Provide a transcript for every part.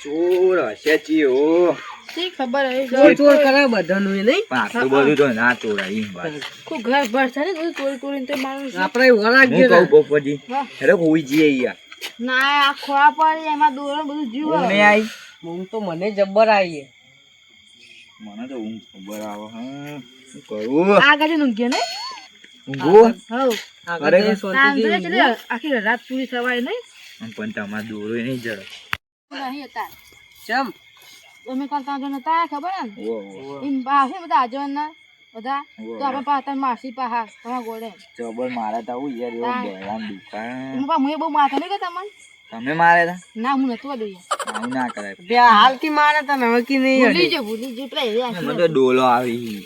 ચોર હશે ચિયો શી ખબર હે ચોર કરે બધાનું એ નહીં પણ આટલું બધું તો ના ચોરાય એમ વાત કોઈ ઘર ભર છે ને બધું ચોરી તો મારું આપણે વળાક હું કહું પોપટી અરે હોઈ જઈએ યાર ના આ ખોળા પડે એમાં દોરો બધું જીવ ઊંઘ નહીં આવી ઊંઘ તો મને જબ્બર આવી મને તો ઊંઘ ખબર આવે હા શું કરું આ ગાડી ઊંઘ્યો ને ઊંઘું હવ અરે આખી રાત પૂરી સવાય નહીં પણ તમારે દોરો નહીં જડો નહીં હતા ચમ અમે કરતા જો નતા ખબર ને એમ બાસે બધા આજવાના બધા તો આપણે પાતા માસી પાહા તમારા ગોળે જબર મારા તો આવું યાર એવો બેરામ દુકાન હું બા મુએ બહુ માથા નહીં કરતા મને તમે મારે તા ના હું નતું દઈએ આવું ના કરાય બે હાલ કી મારે તને હવે કી નહીં ભૂલી જો પેલા એવી આખી મને તો ડોલો આવી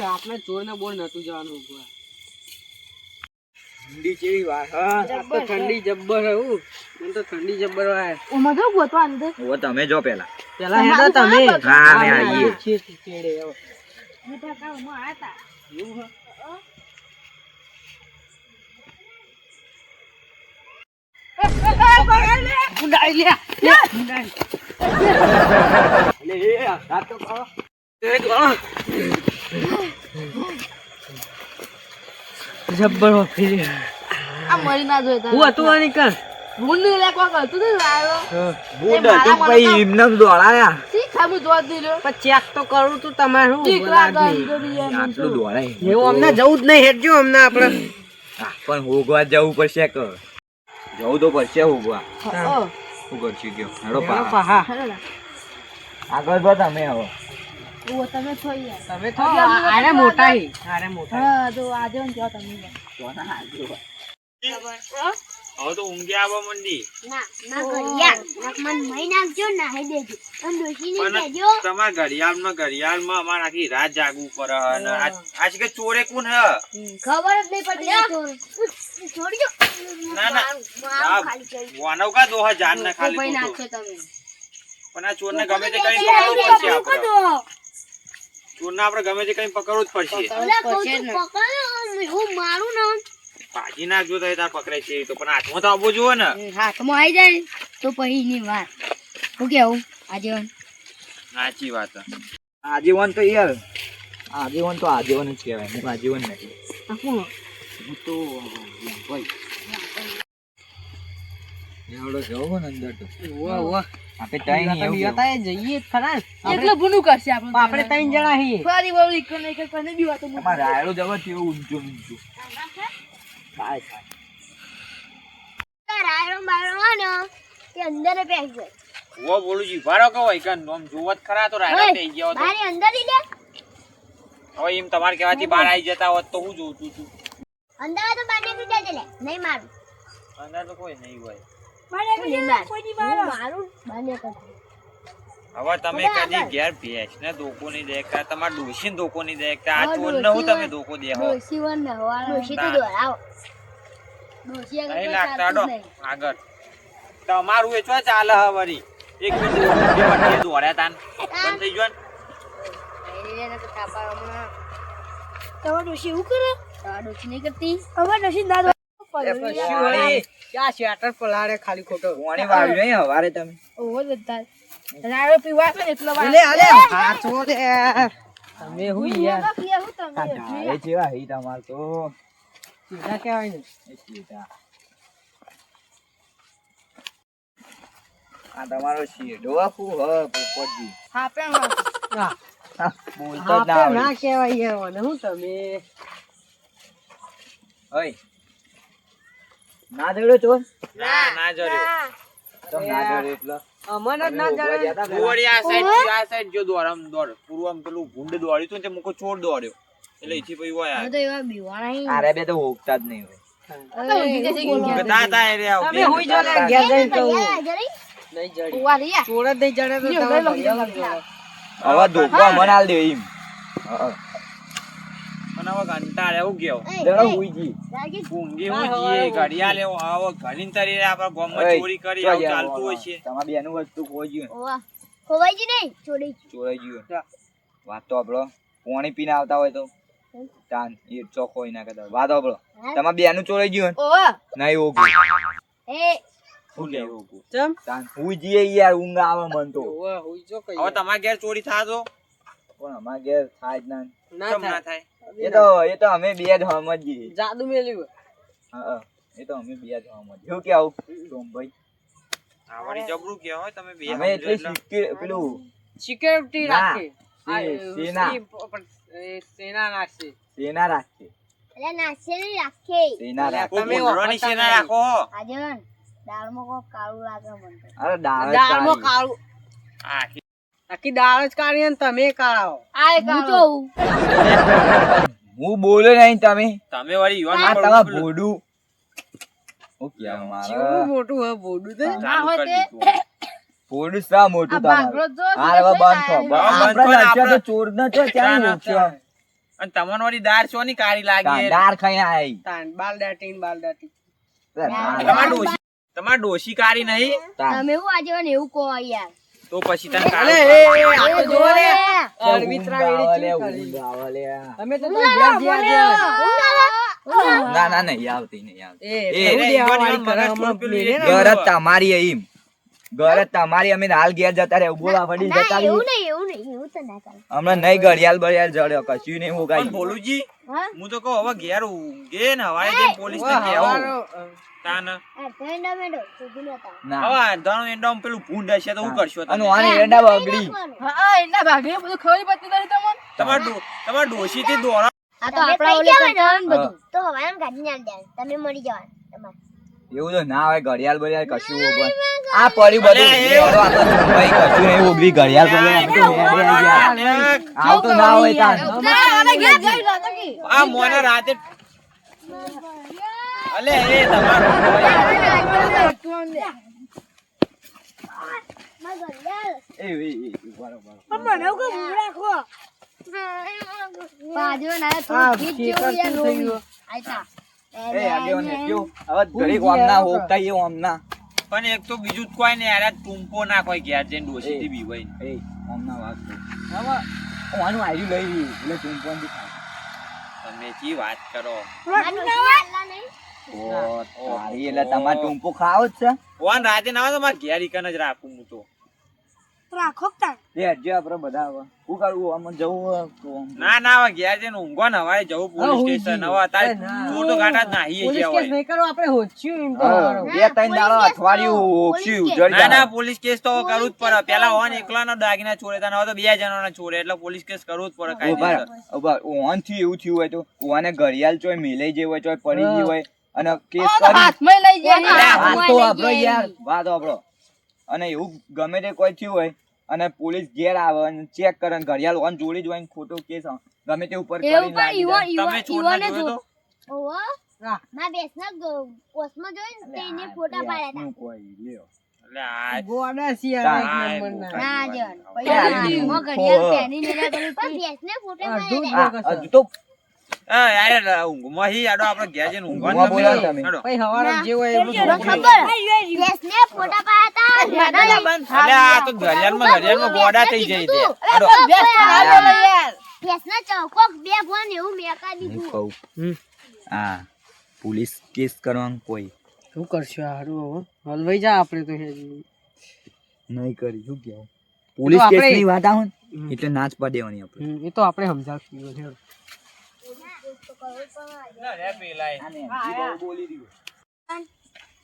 આપણે ચોર ને બોલ નતું જવાનું ઠંડી જેવી વાત હા તો ઠંડી જબ્બર હું મને તો ઠંડી જબ્બર આવે ઓમાં જો ગોતો અંદર ઓ તમે જો પેલા પેલા હેડા તમે હા અમે આવીએ ચેડે આવો મોટા કામમાં આતા એવું ઉડાઈ લે ઉડાઈ લે આ તો કહો જબ્બર ફરી આ મરી ના જોઈતા હું હતું આની કર ભૂંડ લે કોક હતું ને આવ્યો બુડ તું ભાઈ એમને દોડાયા શી ખામું જોત દીલો પણ ચેક તો કરું તું તમારે શું દીકરા બોલાવી આટલું દોડાય એવું અમને જવું જ નહીં હેડજો અમને આપણે પણ હોગવા જવું પડશે કે જવું તો પડશે હોગવા ઓ શું કરશું કયો હેડો પા હા હરલા આગળ બસ તમે હવે ઓ તમે છો યાર તમે તો આરે મોટા હી આરે મોટા હા તો આજે ને જાઓ તમે હવે તો ઊંઘી આવવા મંડી તમારા ઘડિયાળમાં અમારે આખી રાત જાગવું પડે અને આજ કે ચોરે કોણ હે ખબર જ નહીં પડતી ના ના વાનવ કા દોહા જાન ના ખાલી પણ આ ચોર ને ગમે તે કઈ પકડવું પડશે આપણે ચોર ને આપણે ગમે તે કઈ પકડવું જ પડશે ભાજી નાખજો તો તાર પકડાય છે તો પણ હાથમાં તો આવવો જોઈએ ને હાથમાં આવી જાય તો પછી ની વાત હું કેવું આજીવન સાચી વાત આજીવન તો યાર આજીવન તો આજીવન જ કહેવાય હું આજીવન નથી હું તો ભાઈ એવડો જવો ને અંદર તો વાહ વાહ આપણે તઈ એવું હતા જઈએ ખરા એટલે ભૂનું કરશે આપણે ત્રણ જણા હી ફરી વળી કોને કે કોને બી વાતો તમારે રાયડો જવો તેવું ઊંચું ઊંચું થાય વો બોલું જી ભારો કહો કે નોમ જોવત ખરા તો રાયડો થઈ ગયો તો હવે એમ તમારે કહેવાથી બહાર આવી જતા હોત તો હું જોઉં છું અંદર તો કોઈ નહીં હોય હવે તમે કદી ઘેર ભેંસ ને ધોકો નહીં દેખતા તમારે ડોશી ને ધોકો નહીં દેખતા આ ચોર ને હું તમે ધોકો દેહો નહીં લાગતા ડો આગળ તમારું એ ચો ચાલે હવે વળી એક મિનિટ દોડ્યા તાન બંધ થઈ ગયો ક્યાં શેટર પલાળે ખાલી ખોટો પાણી વાળ્યું નહીં હવારે તમે રાડો પીવા છે એટલે લે આલે હાચો દે તમે હું યાર ઢાળે જેવા હઈ તમાર તો સીધા કહેવાય ને સીધા આ તમારો શેઢો શું હ પોપટજી હાપે હા બોલતો જ ના ના આવડે કહેવાય યાર મને હું તમે ઓય ના જડ્યો ચોર ના જડ્યો તો ના જડ્યો એટલે અમન જ ના જાણે દોડી આ સાઈડ જો દોડમ દોડ પૂર્વમ પેલું ગુંડ દોડ્યું તું ને તે મુકો ચોર દોડ્યો એટલે ઈથી પછી હોય આરે બે તો હોકતા જ નહીં હોય ગતા તા રે આવ તમે હોઈ જો લે ઘેર જઈને કહું નહીં જડી ચોર જ નહીં જડે તો હવે ધોકો મને આલ દે એમ અને હવે ઘંટાળે એવું ગયો જરા હુઈજી ઊંઘી હુઈજી ઘડિયાળ લેવો આવો ઘણી તરી આપણા ગામમાં ચોરી કરી આવું ચાલતું હોય છે તમાર બેનું વસ્તુ ખોઈ ગયું ચોરાઈ ગયું વાત તો આપણો પાણી પીને આવતા હોય તો તાન એ ચોખ્ખો ના કરતા વાત આપણો તમાર બેનું ચોરાઈ ગયું નહીં ઓગી શું લેવું ચમ હુઈ જઈએ યાર, ઊંઘ આવે મન તો. ઓવા હુઈ જો કઈ હવે તમારા ઘેર ચોરી થાય તો પણ અમાર ઘેર થાય જ ના. કેમ ના થાય? એ તો અમે બે જ સમજીએ. જાદુ મેલ્યું હા, એ તો અમે બે જ સમજીએ. શું કેવું સોમભાઈ? આ વળી જબરું કે હોય તમે બે અમે એટલે પેલું સિક્યોરિટી રાખે સેના સેના રાખશે સેના રાખીએ. એટલે નાશે નહીં રાખે. સેના રાખીએ. તમે ઓરવાની સેના રાખો. આજન દાળમાં કોક કાળું લાગે મને તો. અરે દાળમાં કાળું આખી આખી દાળ જ કાઢી ને તમે કાઢો આ હું જોઉં. હું બોલે નહીં તમે. તમે વળી આ યુવાન તમાર ભોડું. હું કેવું કેવું મારે મોટું હે બોડું તે ના હોય તે ભોડું શા મોટું આ તમારું? ભાગલો જો હા, હવે બંધ થો. બંધ આપણે થો ને લડ્યા તો આપણે. ચોર ન છો, ત્યાં ના, મોકલ્યો. અને તમને વળી દાળ છો ની કાળી લાગી દાળ ખાઈ આઈ. તાન બાલ દાટી તમાર ડોશી કાળી નહીં તમે હું આજે એવું કહો યાર. તો પછી તને અરે કાળી એ આ તો જો રે અરવિત્રા વેડી ચી કરી અમે તો ઘેર જ્યા ના ના નહીં આવતી નહીં આવતી. એ એ, એવું દેવા વાળી કરે હમણાં મેલે ને ઘર જ તમારી એમ ઘર જ તમારી. અમે હાલ ઘેર જતા રહ્યા બોલા વડી ના જતા એવું રહ્યા. નહીં એવું તો ના કરે. હમણાં નહીં ઘડિયાળ બળિયાળ જડ્યો કશું નહીં. હું પણ કઈ ભોલુજી હા હું તો કહું હવે ઘેર ઊંઘે ને હવારે જઈને પોલીસ ને કહેવું તાન આ તો ના મેડો સુધી નતા. ના. હવે અંધારું એંડામાં પેલું ભૂંડ હશે તો શું કરશો અને તમે? આને એડા બગડી. હા એના ભાગે બધું ખબર પડતી નથી તમને. તમાર ડોશી થી દોરા આ તો આપડા ઓલે કરવાનું બધું. તો હવારામ ગાડી ના દે. તમે મળી જવાનું તમારે. એવું તો ના હોય ઘડિયાળ બળિયાળ કશું ઓગણ. આ પડ્યું બધું લેવડો આ તો ભાઈ કશું નહીં ઓગળી ઘડિયાળ બળિયાળ બધું લેવડે ગયા. આવતો ના હોય તાન. આ મોને રાતે અલે એ તમારું એ બરોબર. બાજુ ના આ થોડું ગીત જેવું યાર થઈ રોવી. ગયું. આયતા. એ આગેવાન ને કયો હવે ઘડીક ઓમના હોકતા એ ઓમના. પણ એક તો બીજું જ કોઈ ને યાર ટૂંપો ના કોઈ ઘેર જઈને ડોશી થી બીવાય એ ઓમના વાત કર. હવે ઓનું આયુ લઈ એટલે તું પણ તમે જી વાત કરો ઓ તારી એટલે તમાર ટૂંપો ખાવ જ છે. ઓન રાતે ના આવે તો મારે ઘેર ઈકન જ રાખું હું તો એ હજી આપણે બધા હવે શું કરવું આમ જવું તો આમ. ના ના હવે ઘેર જઈને ઊંઘો ને હવારે જવું પોલીસ સ્ટેશન. હવે અત્યારે ચોર તો ગાંઠા જ નાહીએ પોલીસ ગયા કેસ હોય. નહીં કરો આપણે હોચ્યું એમ તો હા, અમારો. બે ત્રણ દાડો અઠવાડિયું ઓછી ઉજળી ના ના જાય. પોલીસ કેસ તો કરવું જ પડે. પેલા ઓન એકલાનો દાગીના ચોરે હતા ને હવે તો બે જણાના ચોરે એટલે પોલીસ કેસ કરવું જ પડે કાયદેસર. ઉભા ઓન થી એવું થયું હોય તો ઓને ઘડિયાળ ચોય મેલાઈ જેવું હોય ચોય પડી ગયું હોય અને કેસ કરી હાથમાં લઈ જાય. વાત તો આપણો યાર વાત આપણો. અને એવું ગમે તે કોઈ થયું હોય અને પોલીસ ઘેર આવે અને ચેક કરે ને ઘડિયાળ ઓન જોડી જ હોય ને ખોટો કેસ ગમે તે ઉપર એવું કરીને પણ લાગી જાય. તમે ચોરને જોયો તો? ઓહો હા. ના બેસના પોસ્ટમાં જોઈને તેને ફોટા પાડ્યા શું કોઈ લ્યો. એટલે આ ગોડા સિયા એક હા, નંબરના. હતા. ના જવાનું. યાર, મો ઘડિયાળ પહેરી મેલા કરું પણ બેસને ફોટા અડધું જ પાડ્યા. આ હજુ તો હા, યાર ઊંઘમાં હી આડો આપણે ઘેર જઈને ઊંઘવાનું ઊંઘમાં બોલો તમે. તમે. હેડો. પછી હવારે જે હોય એટલું તો થોડું ખબર બેસને ફોટા પાડ્યા હતા. એટલે આ તો ઘડિયાળમાં ગોડા થઈ જાય છે. હેડો. બેસના ચોકોક બે ફોન એવું મેકા હું દીધું. કહું હા પોલીસ કેસ કરવાનું કોઈ શું કરશું હારું હવે હલવાઈ જા આપણે તો હેજી. નહીં કરી શું કેવું પોલીસ આપણે- કેસ ની વાત આવે ને એટલે નાચ પાડવાની આપણે. એ તો આપણે સમજાવશું હેડો. ના રે પેલાય.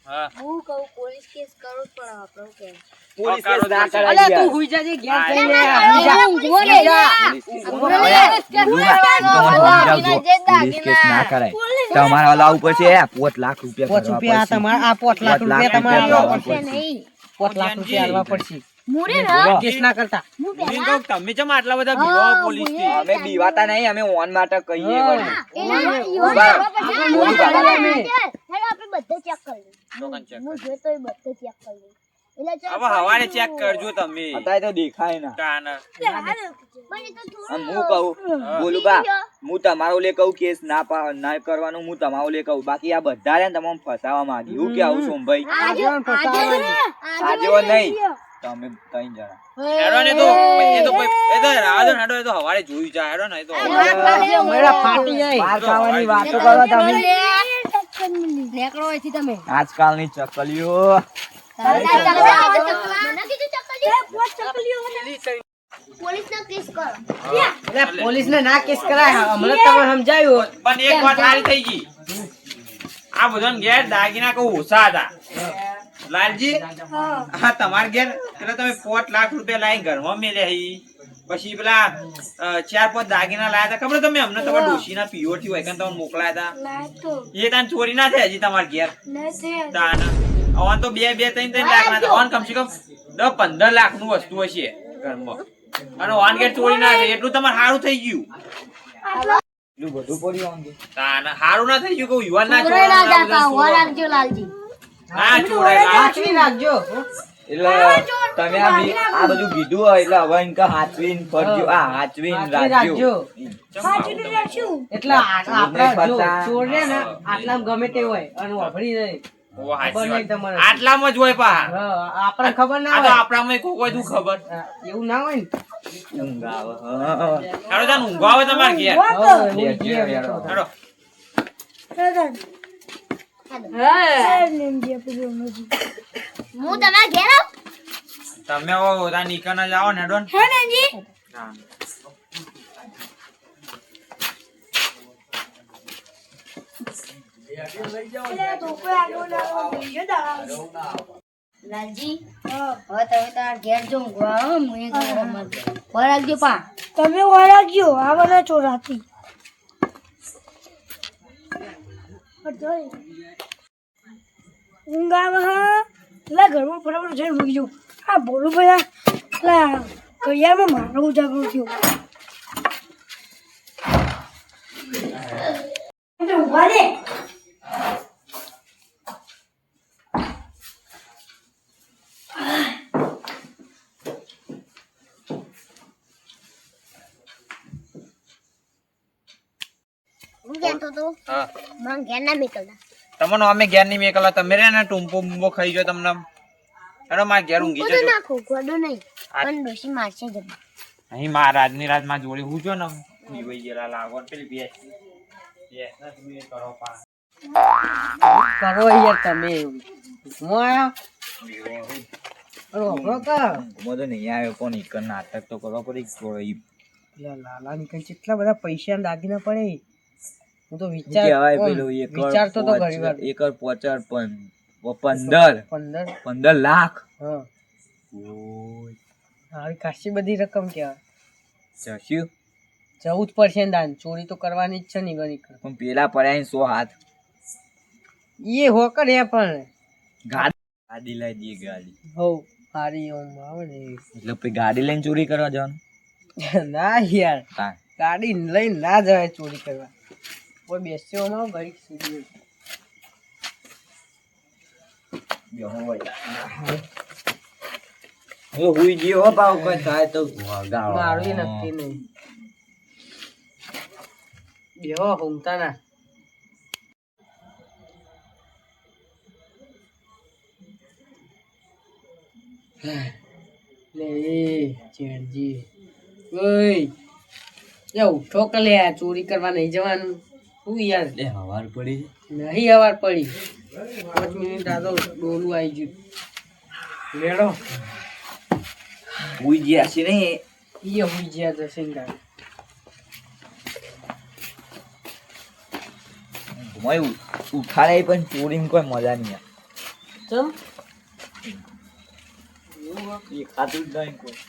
હા. હું કહું પોલીસ કેસ કરવો જ પડે આપણે કે પોલીસ કેસ ના કરાય અલ્યા તું હુઈ જાજે ઘેર જઈને ના, હુઈ જા. ઊંઘવો ને. પોલીસ કેસ ના કરાય તમારા ઓલા ઉપર છે 5 લાખ રૂપિયા 5 રૂપિયા તમારા આ 5 લાખ રૂપિયા તમારા આલવા પડશે. નહીં 5 લાખ રૂપિયા આલવા પડશે. મુરે ના કેસ ના કરતા. હું હું પહેલા કહું તમે ચમ આટલા બધા બીવા પોલીસ થી? અમે બીવાતા નહીં અમે ઓન માટે કહીએ વળી. એના ઉભા. ઈવન ઉભા. હેલો આપણે બધે ચેક કરી લઈએ. ટોકન check હું કરો. જોતો એ બધે ચેક કરી લઈએ. એટલે check હવે હવારે ચેક કરજો તમે. અત્યારે તો દેખાય ના. કાન. પણ એ તો થોડું અને હું કહું બોલું બા હું તમારો લે કહું કેસ ના કરવાનું હું તમારો લે કહું બાકી આ બધા ને તમામ ફસાવા માંગી હું કે આવું સોમભાઈ આજે નહીં તમે 3 જણા હેડો ને તો એ તો કોઈ એ તો રાહ દો હેડો એ તો હવારે જોઈ જાય હેડો ને એ તો મેરા ફાટી જાય. બાર ખાવાની વાતો કરો તમે નેકળો અહીંથી તમે આજકાલની ચકલીઓ પોલીસને ના કેસ કરાય હમણાં તમને સમજાયું પણ એક વાત સારી થઈ ગઈ આ બધાને ઘેર દાગીના કહું ઓછા હતા લાલજી હા તમારે ઘેર પેલા તમે 5 લાખ રૂપિયા લાવી ઘરમાં મેલ્યા હી પછી પેલા 4-5 દાગીના લાયા હતા ખબર તમે અમને તમારા ડોશીના પીઓટી હોય કે તમને મોકલાયા હતા એ તાન ચોરી ના થાય હજી તમારા ઘેર તાન ઓન તો 2-3 લાખ ના ઓન કમસે કમ 10-15 લાખ નું વસ્તુ હશે ઘરમાં અને ઓન ઘેર ચોરી ના થાય એટલું તમારે સારું થઈ ગયું એટલું બધું પડ્યું આમ તો. તાન સારું ના થઈ ગયું કહું યુવાન ના સાચવી રાખજો એટલે તમે આ બધું કીધું હોય એટલે હવે ઇનકા હાચવીને ફરજો આ હાચવીને રાખજો એટલે આપડા જો ચોર રે ને આટલામાં ગમે તે હોય અને વાપરી નહીં આટલામાં જ હોય પા આપણે ખબર ના આ તો હોય આપણામાં કોઈ તું ખબર એવું ના હોય ને ઊંઘ આવે. હાલો તાન ઊંઘ આવે તમારે ઘેર હાલો હું તમારા ઘેર આવું તમે આવો તાન નીકળને જાઓ ને ડોન હે નેજી લાલજી હવે તમે તાર ઘેર જો ઊંઘવા હું એ ઘર મત વરાગજો પા તમે વળાગ્યો આવવાના ચોરાથી ઊંઘ આવે હા એટલે ઘરમાં ફટાફટ જઈને મૂકી જાઉં આ બોલું બધા એટલે કરિયામાં મારો ઉજાગરો થયો ઊભા દે હું કહેતો તો હા મને ઘેર ના મેકલતા તમને અમે ઘેર નહીં મેકલા તમે રે ને ટુંપો બુંબો ખાઈ જો તમને હેડો મારે ઘેર ઊંઘી બધું જજો નાખો ગોડો નહીં પણ ડોશી મારશે જ અહીં મારા રાજની રાત માં જોડી હું જો ને ભાઈ ગયેલા લાગો પેલી બેસ ના તમે કરો પા કરો યાર તમે એવું હું આયા ઊંઘમાં તો નહીં આવ્યો પણ એક નાટક તો કરવા પડી કોઈ લાલા નીકળ કેટલા બધા પૈસા દાગીના પડે હું તો કહેવાય પેલું વિચારતો તો ઘણી વાર એકર 15 લાખ હા હારી ખાસી બધી રકમ કહેવાય જશું 14% દાન ચોરી તો કરવાની જ છે ને ગણી પણ પેલા પડ્યા 100 હાથ એ હોકર એ પણ ગાડી લઈ દઈએ ગાડી હો હારી ઓમ આવે ને એટલે પછી ગાડી લઈને ચોરી કરવા જવાનું ના યાર હા ગાડી લઈને ના જવાય ચોરી કરવા કોઈ બેસ્યો માં ઘડી સીધી હુઈ ગયો હો પાવ કોઈ થાય તો ગાળો મારું ય નક્કી નહીં બેહો ઊંઘતા ના લે ચેડજી ઓય લે ઉઠો કે લે ચોરી કરવા નહીં જવાનું શું યાર લે હવાર પડી નહીં હવાર પડી 5 મિનિટ આ તો ડોલું આવી ગયું લેડો હુઈ ગયા છે ને ઈ હોઈ ગયા જશે ને મોય ઉઠાડે પણ ચોરીમાં કોઈ મજા નહીં ચમ એ ખાતું જ નહીં કોઈ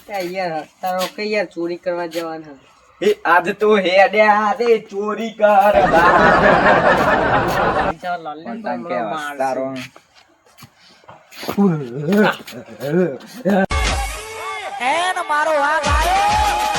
ક્યાં યાર તારો કે યાર ચોરી કરવા જવાના એ આજ તો હેડ્યા રે ચોરી કરવા ચાલ લાલ પણ કે તારો મારો વાઘ આવ્યો